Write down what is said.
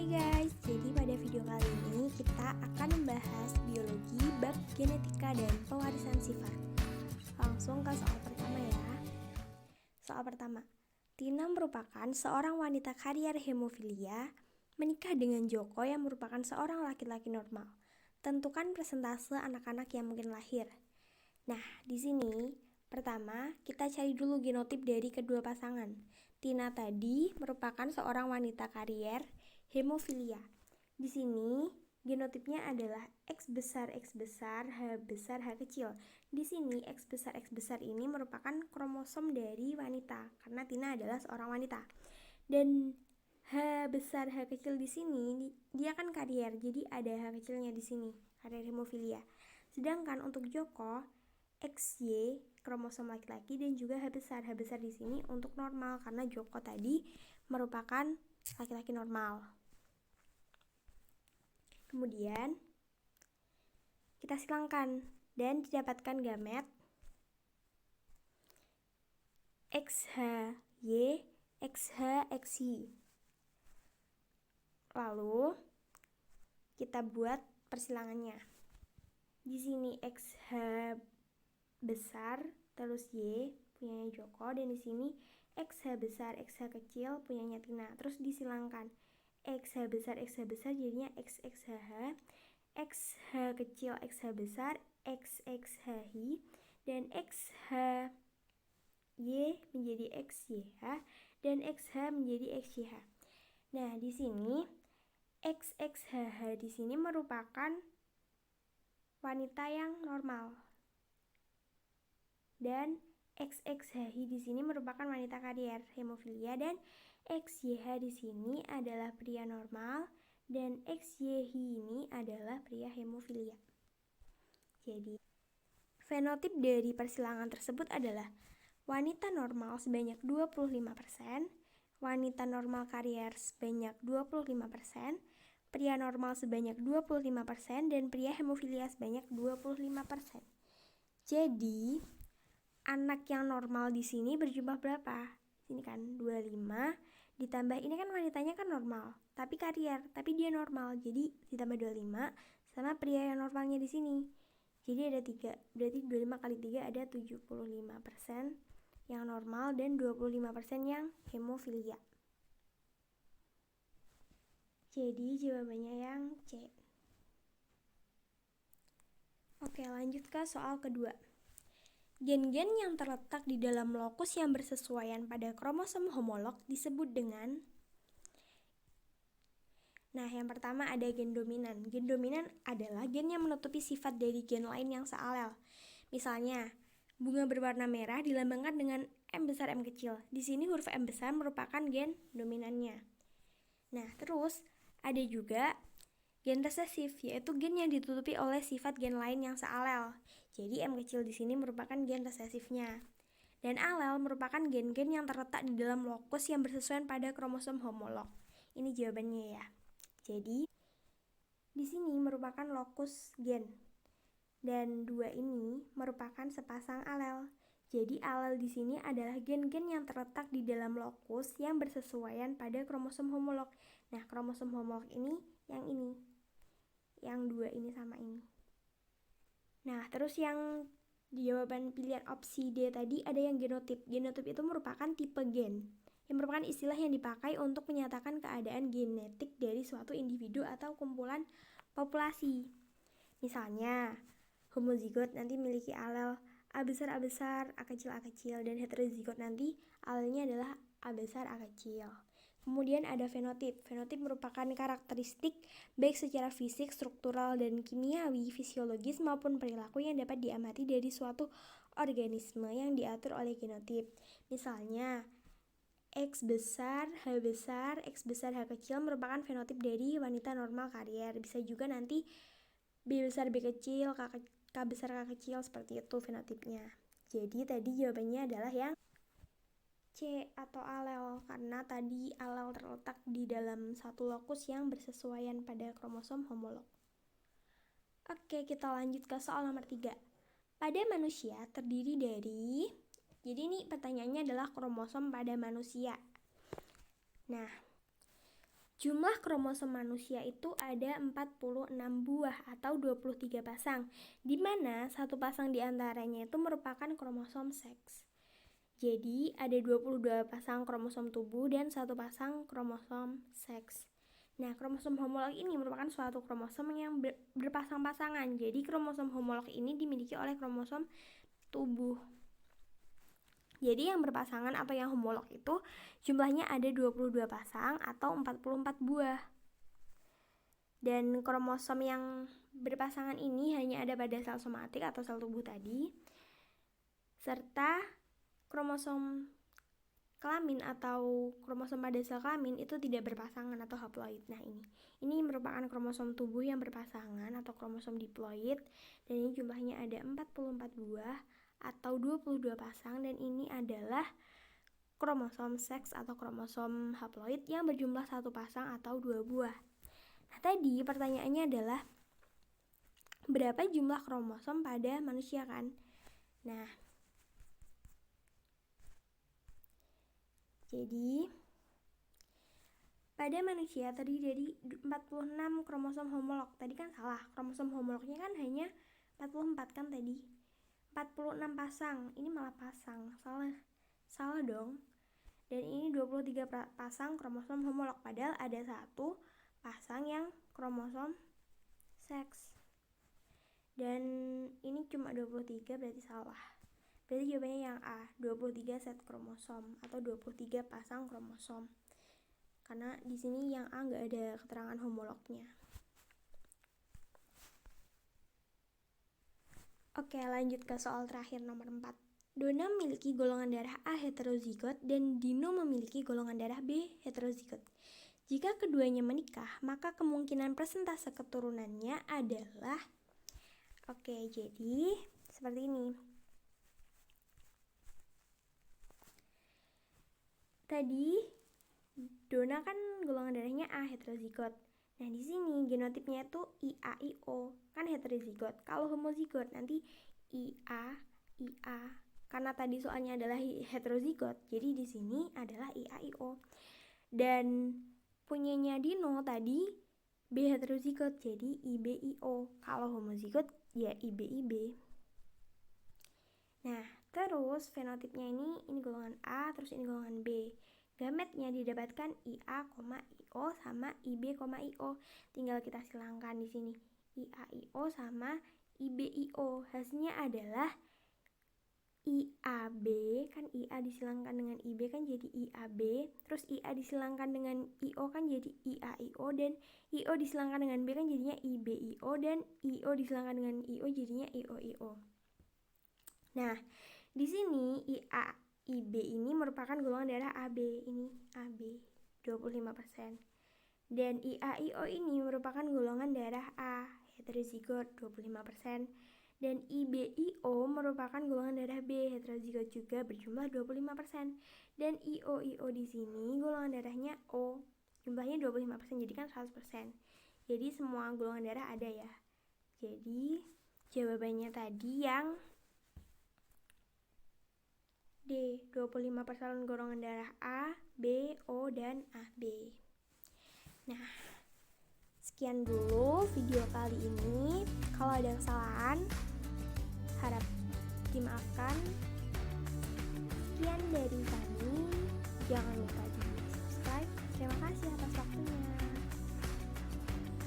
Hai guys, jadi pada video kali ini kita akan membahas biologi bab genetika dan pewarisan sifat. Langsung ke soal pertama ya. Soal pertama, Tina merupakan seorang wanita karier hemofilia menikah dengan Joko yang merupakan seorang laki-laki normal. Tentukan persentase anak-anak yang mungkin lahir. Nah, di sini pertama kita cari dulu genotip dari kedua pasangan. Tina tadi merupakan seorang wanita karier hemofilia. Di sini genotipnya adalah X besar, H besar, H kecil. Di sini X besar ini merupakan kromosom dari wanita karena Tina adalah seorang wanita. Dan H besar, H kecil di sini dia kan karier, jadi ada H kecilnya di sini, karier hemofilia. Sedangkan untuk Joko XY kromosom laki-laki dan juga H besar di sini untuk normal karena Joko tadi merupakan laki-laki normal. Kemudian kita silangkan dan didapatkan gamet XHY, XHXY. Lalu kita buat persilangannya. Di sini XH besar terus Y punyanya Joko, dan di sini XH besar XH kecil punyanya Tina. Terus disilangkan XH besar jadinya XXHH, XH kecil XH besar XXHY, dan XHY menjadi XYH dan XH menjadi XYH. Nah, di sini XXHH di sini merupakan wanita yang normal. Dan XXHY di sini merupakan wanita karier hemofilia, dan XYH di sini adalah pria normal dan XYH ini adalah pria hemofilia. Jadi, fenotip dari persilangan tersebut adalah wanita normal sebanyak 25%, wanita normal karier sebanyak 25%, pria normal sebanyak 25%, dan pria hemofilia sebanyak 25%. Jadi, anak yang normal di sini berjumlah berapa? Sini kan 25 ditambah ini kan wanitanya kan normal, tapi karier, tapi dia normal. Jadi ditambah 25 sama pria yang normalnya di sini. Jadi ada 3. Berarti 25 kali 3 ada 75% yang normal dan 25% yang hemofilia. Jadi jawabannya yang C. Oke, lanjut ke soal kedua. Gen-gen yang terletak di dalam lokus yang bersesuaian pada kromosom homolog disebut dengan. Nah, yang pertama ada gen dominan. Gen dominan adalah gen yang menutupi sifat dari gen lain yang sealel. Misalnya, bunga berwarna merah dilambangkan dengan M besar M kecil. Di sini huruf M besar merupakan gen dominannya. Nah, terus ada juga gen resesif, yaitu gen yang ditutupi oleh sifat gen lain yang sealel. Jadi M kecil di sini merupakan gen resesifnya. Dan alel merupakan gen-gen yang terletak di dalam lokus yang bersesuaian pada kromosom homolog. Ini jawabannya ya. Jadi di sini merupakan lokus gen. Dan 2 ini merupakan sepasang alel. Jadi alel di sini adalah gen-gen yang terletak di dalam lokus yang bersesuaian pada kromosom homolog. Nah, kromosom homolog ini. Yang 2 ini sama ini. Nah, terus yang jawaban pilihan opsi D tadi ada yang genotip. Genotip itu merupakan tipe gen yang merupakan istilah yang dipakai untuk menyatakan keadaan genetik dari suatu individu atau kumpulan populasi. Misalnya, homozigot nanti memiliki alel A besar, A kecil, dan heterozigot nanti alelnya adalah A besar, A kecil. Kemudian ada fenotip. Fenotip merupakan karakteristik baik secara fisik, struktural, dan kimiawi, fisiologis maupun perilaku yang dapat diamati dari suatu organisme yang diatur oleh genotip. Misalnya, X besar, H kecil merupakan fenotip dari wanita normal karier. Bisa juga nanti B besar, B kecil, K besar, K kecil, seperti itu fenotipnya. Jadi tadi jawabannya adalah yang C atau alel, karena tadi alel terletak di dalam satu lokus yang bersesuaian pada kromosom homolog. Oke, kita lanjut ke soal nomor 3. Pada manusia terdiri dari, jadi ini pertanyaannya adalah kromosom pada manusia. Nah, Jumlah kromosom manusia itu ada 46 buah atau 23 pasang, di mana satu pasang di antaranya itu merupakan kromosom seks. Jadi ada 22 pasang kromosom tubuh dan satu pasang kromosom seks. Nah, kromosom homolog ini merupakan suatu kromosom yang berpasang-pasangan. Jadi kromosom homolog ini dimiliki oleh kromosom tubuh. Jadi yang berpasangan atau yang homolog itu jumlahnya ada 22 pasang atau 44 buah. Dan kromosom yang berpasangan ini hanya ada pada sel somatik atau sel tubuh tadi. Serta kromosom kelamin atau kromosom pada sel kelamin itu tidak berpasangan atau haploid. Nah, ini merupakan kromosom tubuh yang berpasangan atau kromosom diploid, dan ini jumlahnya ada 44 buah atau 22 pasang, dan ini adalah kromosom seks atau kromosom haploid yang berjumlah satu pasang atau 2 buah. Nah, tadi pertanyaannya adalah berapa jumlah kromosom pada manusia kan? Nah, jadi pada manusia terdiri dari 46 kromosom homolog. Tadi kan salah, kromosom homolognya kan hanya 44 kan tadi. 46 pasang, ini malah pasang, salah dong. Dan ini 23 pasang kromosom homolog, padahal ada satu pasang yang kromosom seks. Dan ini cuma 23, berarti salah. Berarti jawabannya yang A, 23 set kromosom atau 23 pasang kromosom. Karena di sini yang A nggak ada keterangan homolognya. Oke, lanjut ke soal terakhir nomor 4. Donna memiliki golongan darah A heterozigot dan Dino memiliki golongan darah B heterozigot. Jika keduanya menikah, maka kemungkinan persentase keturunannya adalah jadi seperti ini. Tadi Donna kan golongan darahnya A heterozigot. Nah, di sini genotipnya itu IAIO, kan heterozigot. Kalau homozigot nanti IA. Karena tadi soalnya adalah heterozigot, jadi di sini adalah IAIO. Dan punyanya Dino tadi B heterozigot, jadi IBIO. Kalau homozigot ya IBIB. Nah, terus fenotipnya ini golongan A, terus ini golongan B. Gametnya didapatkan IA, IO sama IB, IO. Tinggal kita silangkan di sini. IAIO sama IBIO. Hasilnya adalah IAB, kan IA disilangkan dengan IB kan jadi IAB. Terus IA disilangkan dengan IO kan jadi IAIO, dan IO disilangkan dengan B kan jadinya IBIO, dan IO disilangkan dengan IO jadinya IOIO. Nah, di sini IB ini merupakan golongan darah AB, ini AB 25%. Dan IAIO ini merupakan golongan darah A heterozigot 25%. Dan IBIO merupakan golongan darah B heterozigot juga berjumlah 25%. Dan IOIO di sini golongan darahnya O, jumlahnya 25%, jadi kan 100%. Jadi semua golongan darah ada ya. Jadi jawabannya tadi yang D, 25% golongan darah A, B, O, dan AB. Nah, sekian dulu video kali ini. Kalau ada kesalahan, harap dimaafkan. Sekian dari kami. Jangan lupa di subscribe. Terima kasih atas waktunya.